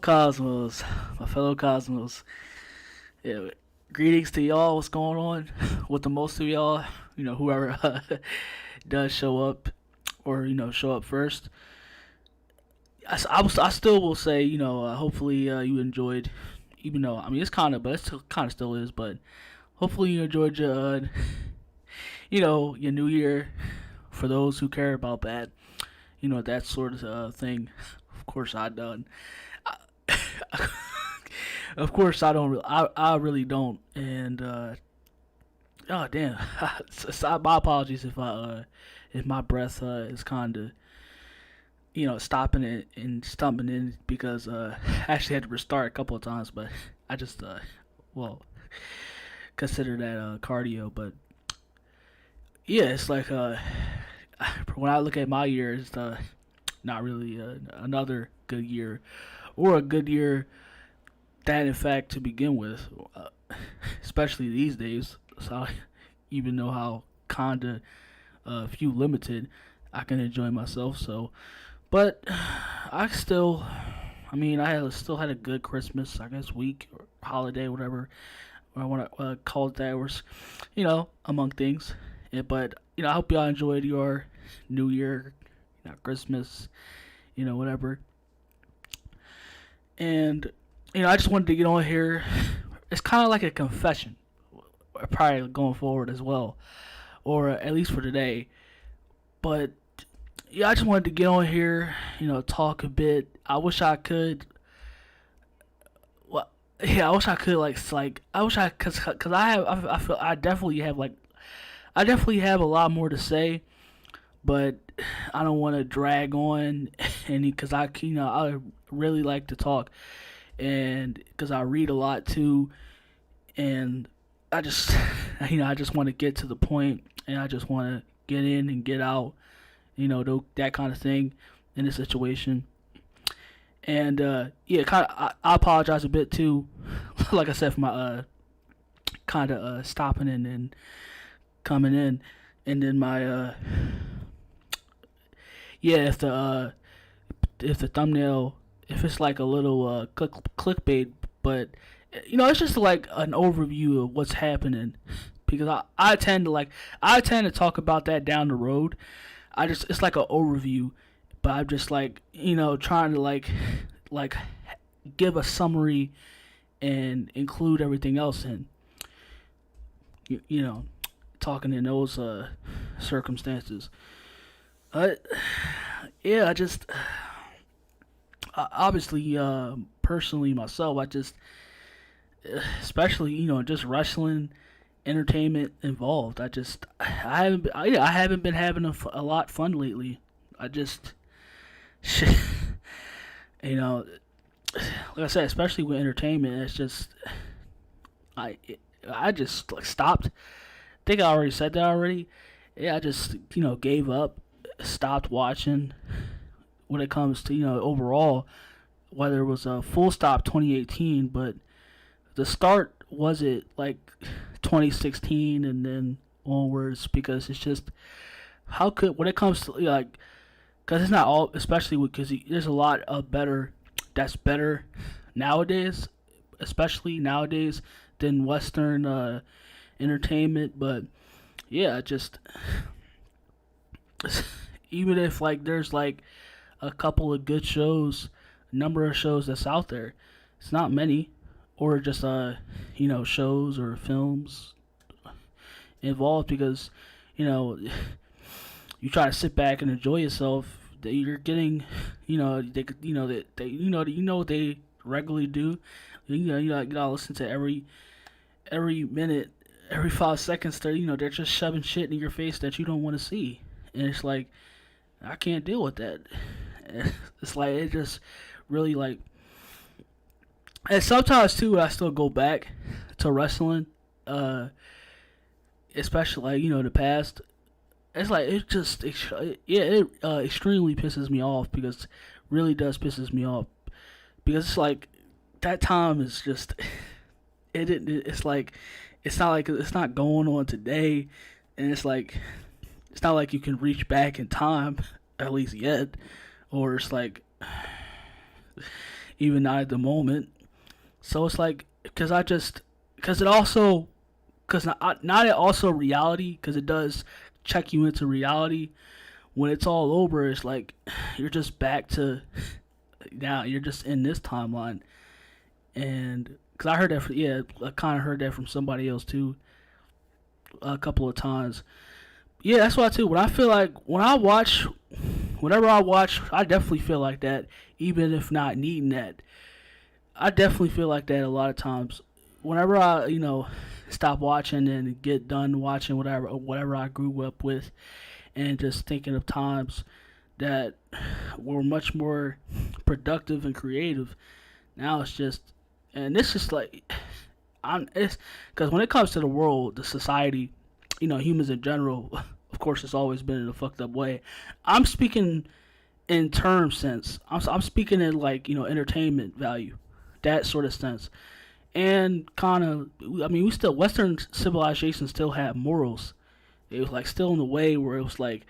Cosmos, my fellow Cosmos. Yeah, greetings to y'all. What's going on with the most of y'all? Whoever does show up or show up first. I still will say, hopefully you enjoyed, even though I mean it's kind of, but it's kind of still is, but hopefully you enjoyed your, your New Year. For those who care about that, that sort of thing. Of course, I done. Of course, I don't. I really don't. And oh damn, so my apologies if my breath is kind of stopping it and stumping in because I actually had to restart a couple of times, but I just well consider that cardio. But yeah, it's like when I look at my year, it's not really another good year or a good year that in fact to begin with, especially these days. So even know how kinda few limited I can enjoy myself. So, but I still had a good Christmas, I guess, week or holiday, whatever I want to call it. That was, among things. Yeah, but I hope y'all enjoyed your New Year, Christmas, whatever. And I just wanted to get on here. It's kind of like a confession, probably going forward as well, or at least for today. But yeah, I just wanted to get on here, talk a bit. I wish I could. Well, yeah, I wish I could I wish I cause I feel I definitely have a lot more to say, but I don't want to drag on any because I really like to talk and because I read a lot too, and I just I just want to get to the point, and I just want to get in and get out, that kind of thing in this situation. And yeah, kind of I apologize a bit too, like I said, for my kind of stopping in and coming in, and then my yeah, if the thumbnail, if it's like a little clickbait, but it's just like an overview of what's happening, because I tend to talk about that down the road. It's like an overview, but I'm just like trying to like give a summary and include everything else in you, you know talking in those circumstances. Yeah, I just obviously personally myself, I just especially just wrestling entertainment involved. I haven't been having a lot fun lately. I just you know like I said, especially with entertainment, it's just I I just like stopped. I think I already said that already. Yeah, I just gave up, stopped watching when it comes to overall, whether it was a full stop 2018, but the start was it like 2016 and then onwards, because it's just how could when it comes to because it's not all, especially because there's a lot of that's better nowadays, especially nowadays, than Western entertainment. But yeah, just even if there's a couple of good shows, number of shows that's out there, it's not many, or just shows or films involved, because you know you try to sit back and enjoy yourself. That you're getting, what they regularly do. You gotta listen to every minute, every 5 seconds. They're just shoving shit in your face that you don't want to see, and it's like I can't deal with that. It's like it just really and sometimes too I still go back to wrestling, especially the past. It's like it extremely pisses me off, because it really does pisses me off, because it's like that time is just it's like it's not going on today, and it's not like you can reach back in time, at least yet, or it's like even not at the moment. So it's like, because it also, because not it also reality, because it does check you into reality. When it's all over, it's like you're just back to now. You're just in this timeline, and because I heard that, I kind of heard that from somebody else too, a couple of times. Yeah, that's why too. When I feel like whenever I watch, I definitely feel like that, even if not needing that. I definitely feel like that a lot of times. Whenever I, stop watching and get done watching whatever I grew up with, and just thinking of times that were much more productive and creative. Now it's just, and this is like, it's because when it comes to the world, the society, humans in general, of course, it's always been in a fucked up way. I'm speaking in term sense. I'm speaking in like entertainment value, that sort of sense, and kind of. I mean, we still Western civilization still had morals. It was like still in the way where it was like,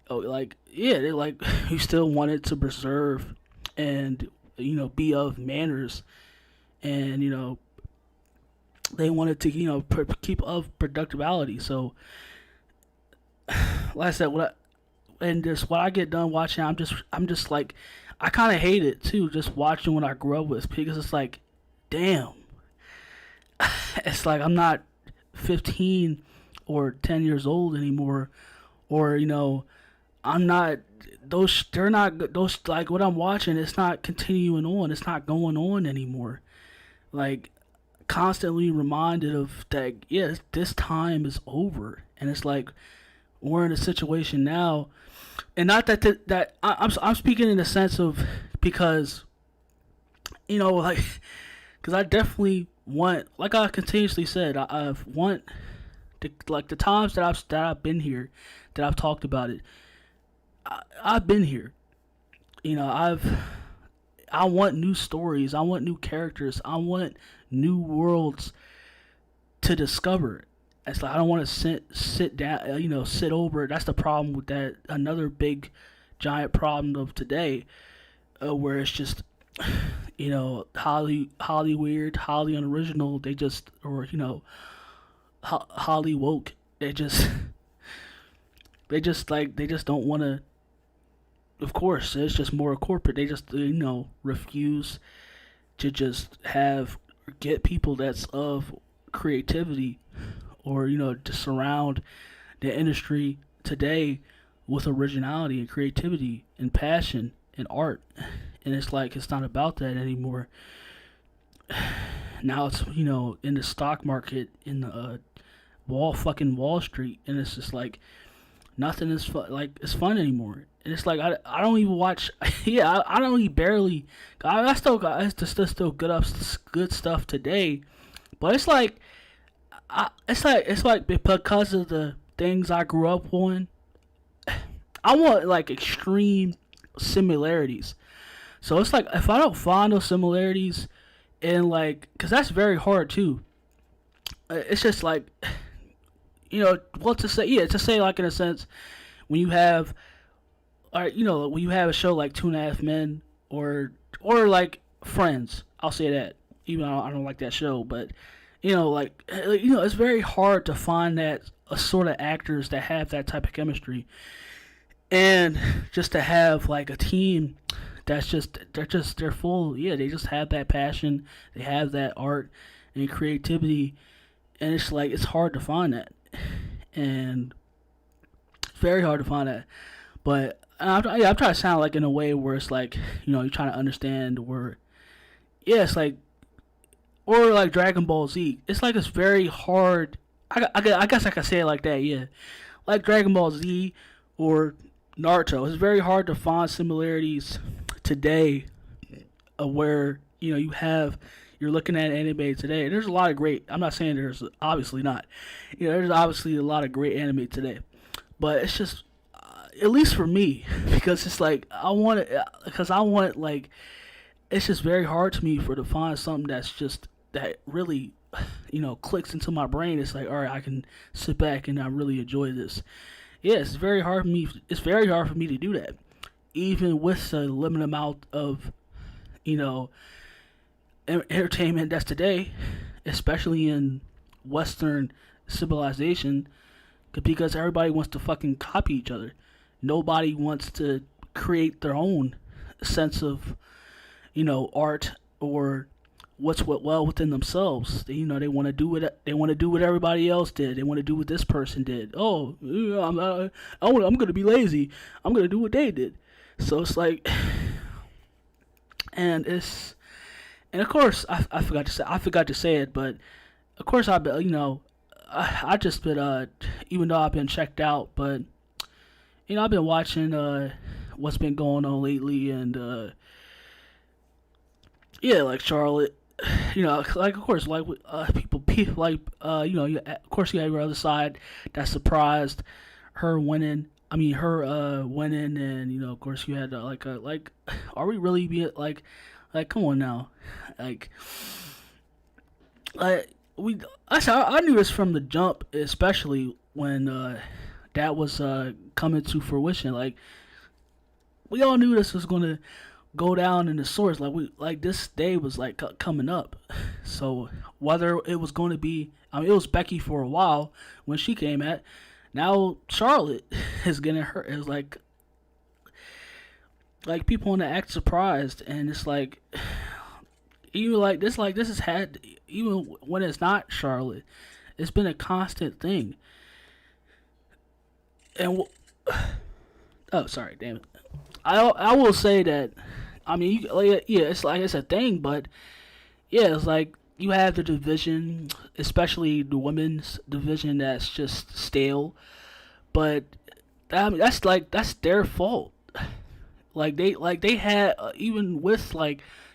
oh, like yeah, they like you still wanted to preserve and be of manners, and they wanted to keep of productivity. So, like I said, what I get done watching, I'm just like, I kind of hate it too, just watching what I grew up with, because it's like, damn, it's like I'm not 15 or 10 years old anymore, or I'm not they're not those, like what I'm watching, it's not continuing on, it's not going on anymore. Like, constantly reminded of that, yes, this time is over, and it's like we're in a situation now, and not that I'm speaking in the sense of, because like, because I definitely want, like I continuously said, I want like the times that I've been here, that I've talked about it. I've been here. I want new stories. I want new characters. I want new worlds to discover. It's like I don't want to sit down, sit over. That's the problem with that. Another big, giant problem of today, where it's just, Holly weird, Holly unoriginal. They just, or Holly woke. They just, they just don't want to. Of course, it's just more corporate. They just refuse to just get people that's of creativity, or to surround the industry today with originality and creativity and passion and art. And it's like, it's not about that anymore. Now it's in the stock market, in the Wall Street, and it's just like nothing is it's fun anymore. And it's like I don't even watch. Yeah, I don't even barely. I still got, it's still good stuff today, but it's like it's like because of the things I grew up on. I want like extreme similarities. So it's like, if I don't find those similarities, and like, because that's very hard too. It's just like, to say like, in a sense, when you have, when you have a show like Two and a Half Men, or like Friends, I'll say that, even though I don't like that show, but it's very hard to find that a sort of actors that have that type of chemistry, and just to have like a team that's they're full, they just have that passion, they have that art and creativity, and it's like, it's hard to find that, and it's very hard to find that. But I'm trying to sound like in a way where it's like, you're trying to understand where, it's like, or like Dragon Ball Z. It's like, it's very hard. I guess I could say it like that, yeah. Like Dragon Ball Z or Naruto. It's very hard to find similarities today, where you're looking at anime today. There's a lot of great. I'm not saying there's obviously not. There's obviously a lot of great anime today, but it's just, at least for me, because it's like I want it, because I want, like, it's just very hard to me to find something that really clicks into my brain. It's like, all right, I can sit back and I really enjoy this. It's very hard for me. It's very hard for me to do that, even with the limited amount of you know, entertainment that's today, especially in Western civilization, because everybody wants to fucking copy each other. Nobody wants to create their own sense of, art or what's what well within themselves. They want to do what everybody else did. They want to do what this person did. Oh, I'm gonna be lazy. I'm gonna do what they did. So it's like, and of course I forgot to say it, but of course I just been even though I've been checked out, but I've been watching what's been going on lately, and yeah, like Charlotte, like of course, like people like of course you have your other side that surprised her winning. I mean her winning, and of course you had like, are we really being like come on now, like like I knew this from the jump, especially when that was coming to fruition. Like we all knew this was gonna go down in the source. Like this day was like coming up. So whether it was going to be, I mean, it was Becky for a while when she came at. Now Charlotte is getting hurt. It's like people want to act surprised, and it's like even this has had, even when it's not Charlotte, it's been a constant thing. And oh, sorry, damn it. I will say that, I mean, yeah, it's like it's a thing, but yeah, it's like you have the division, especially the women's division, that's just stale. But I mean, that's their fault. They had even with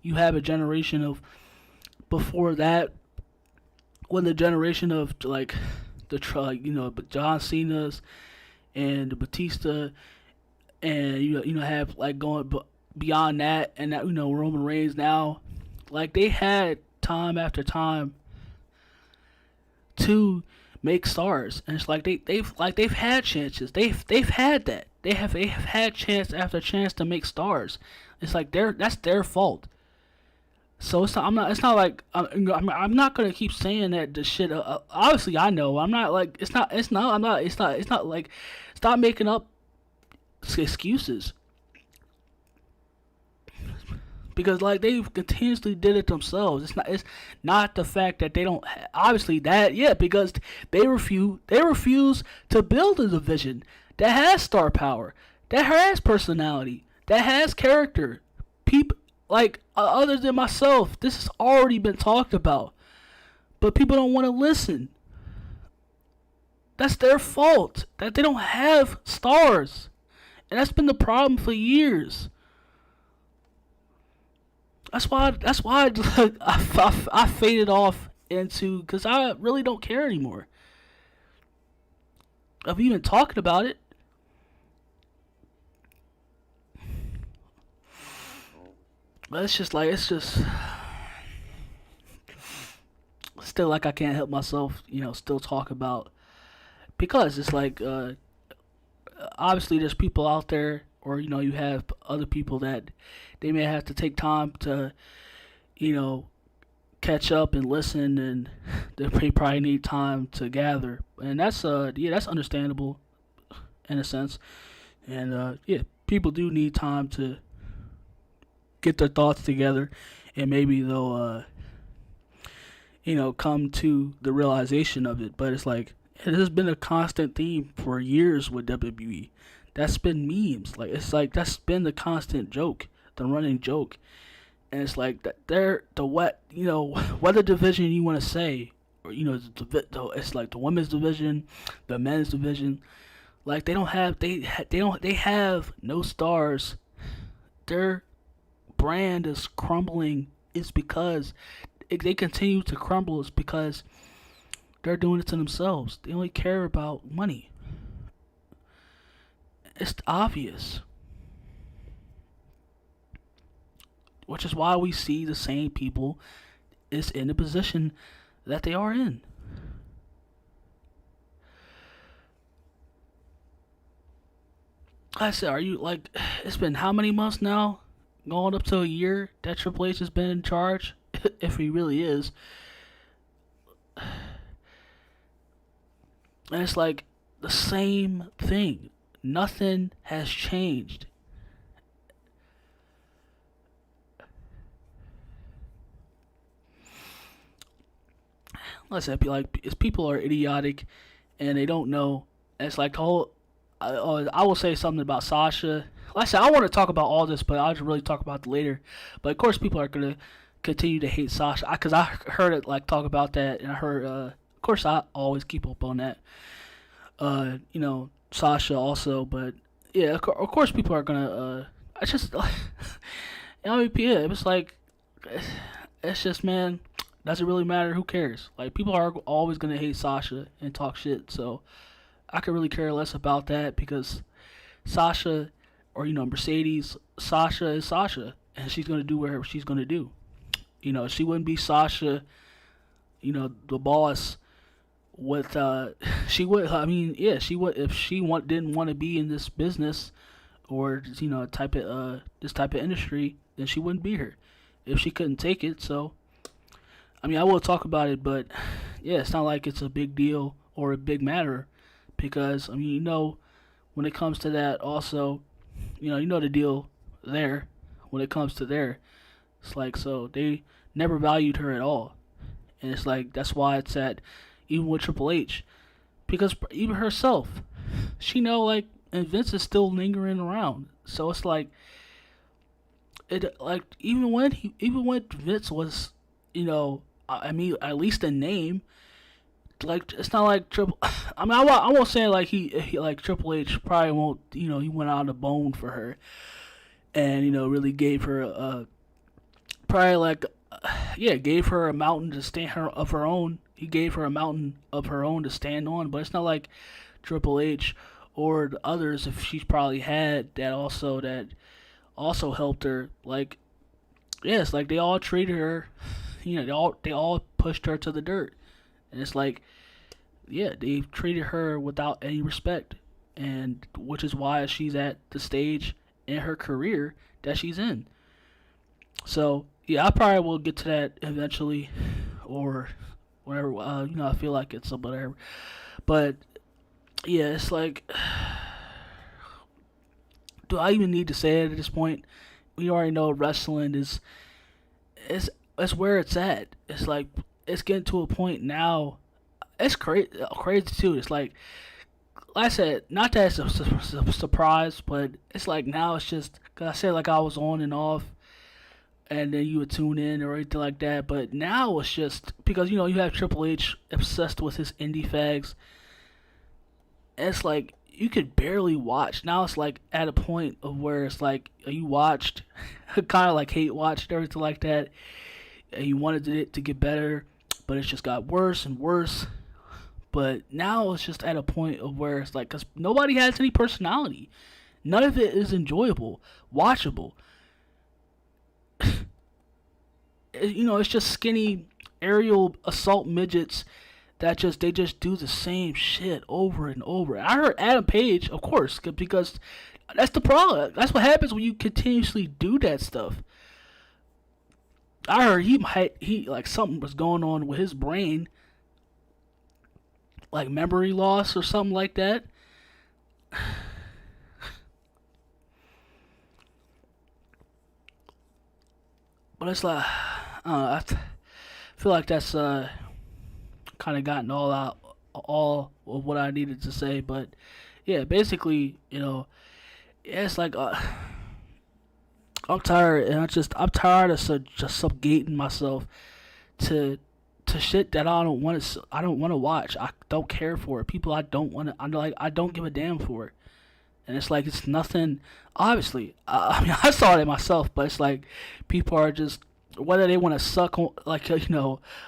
you have a generation of before that, when the generation of but John Cena's and the Batista, and have going beyond that, and that Roman Reigns now, like they had time after time to make stars, and it's like they've had chances. They've had that. They have had chance after chance to make stars. It's like that's their fault. So it's not like I'm not gonna keep saying that the shit. Obviously, I know I'm not like it's not like stop making up excuses, because like they've continuously did it themselves. It's not the fact that they don't obviously that, yeah, because they refuse to build a division that has star power, that has personality, that has character. People like other than myself, this has already been talked about, but people don't want to listen. That's their fault that they don't have stars, and that's been the problem for years. That's why I faded off into, because I really don't care anymore of even talking about it. But it's just still like I can't help myself, still talk about, because it's like obviously there's people out there, or you have other people that they may have to take time to catch up and listen, and they probably need time to gather, and that's that's understandable in a sense, and yeah, people do need time to get their thoughts together, and maybe they'll come to the realization of it. But it's like it has been a constant theme for years with WWE. That's been memes. Like it's like that's been the constant joke, the running joke. And it's like that they're the what whether division you want to say, or it's like the women's division, the men's division. Like they have no stars. Their brand is crumbling. It's because they continue to crumble. Is because they're doing it to themselves. They only care about money. It's obvious. Which is why we see the same people is in the position that they are in. I said, are you like, it's been how many months now? going up to a year that Triple H has been in charge, if he really is. And it's like the same thing. Nothing has changed. Like I said, people are idiotic and they don't know. And it's like the whole. I will say something about Sasha. Like I said, I want to talk about all this, but I'll just really talk about it later. But of course, people are gonna continue to hate Sasha because I heard it like talk about that, and I heard. Of course, I always keep up on that. Sasha also, but yeah, of course, people are gonna. I just, I mean, yeah, it was like, it's just, man, does it really matter? Who cares? Like, people are always gonna hate Sasha and talk shit, so I could really care less about that because Sasha, or Mercedes, Sasha is Sasha, and she's gonna do whatever she's gonna do. She wouldn't be Sasha, the boss with she would, I mean, yeah, she would, if she didn't want to be in this business or type of this type of industry, then she wouldn't be here if she couldn't take it. So I mean, I will talk about it, but yeah, it's not like it's a big deal or a big matter because I mean, when it comes to that also, the deal there when it comes to there. It's like, so they never valued her at all. And it's like, that's why it's at, even with Triple H, because even herself, she know, like, and Vince is still lingering around. So it's like, even when Vince was, I mean, at least a name, like, it's not like Triple, I mean, I won't say like he like Triple H probably won't, he went out on a bone for her and, really gave her probably like, yeah, gave her a mountain to stand her of her own. He gave her a mountain of her own to stand on, but it's not like Triple H or the others if she's probably had that also helped her. Like, yeah, it's like they all treated her, they all pushed her to the dirt, and it's like, yeah, they treated her without any respect, and which is why she's at the stage in her career that she's in. So yeah, I probably will get to that eventually, or whatever. I feel like it's a whatever. But yeah, it's like, do I even need to say it at this point? We already know wrestling is where it's at. It's like it's getting to a point now. It's crazy too. It's like I said, not that it's a surprise, but it's like now it's just cause I said like I was on and off, and then you would tune in or anything like that. But now it's just because you have Triple H obsessed with his indie fags. And it's like you could barely watch. Now it's like at a point of where it's like you watched, kind of like hate watched everything like that, and you wanted it to get better, but it's just got worse and worse. But now it's just at a point of where it's like, because nobody has any personality. None of it is enjoyable, watchable. It's just skinny aerial assault midgets that they just do the same shit over and over. I heard Adam Page, of course, because that's the problem. That's what happens when you continuously do that stuff. I heard he like something was going on with his brain, like memory loss or something like that. But it's like, I feel like that's kind of gotten all of what I needed to say. But yeah, basically, yeah, it's like I'm tired, and I'm tired of just subjugating myself to shit that I don't want to watch. I don't care for it. People I don't want to. I don't give a damn for it. And it's like it's nothing. Obviously, I mean, I saw it myself, but it's like people are just whether they want to suck on, like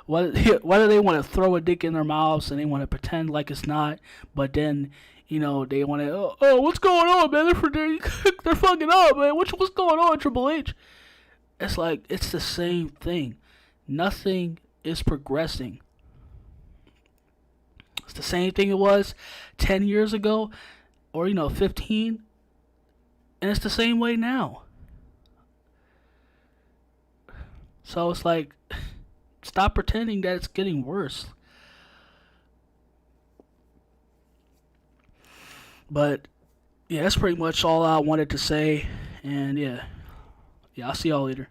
whether they want to throw a dick in their mouths and they want to pretend like it's not, but then they want to what's going on, man? They're fucking up, man. What's going on, Triple H? It's like it's the same thing. Nothing is progressing. It's the same thing it was 10 years ago or 15, and it's the same way now. So it's like, stop pretending that it's getting worse. But yeah, that's pretty much all I wanted to say. And yeah, I'll see y'all later.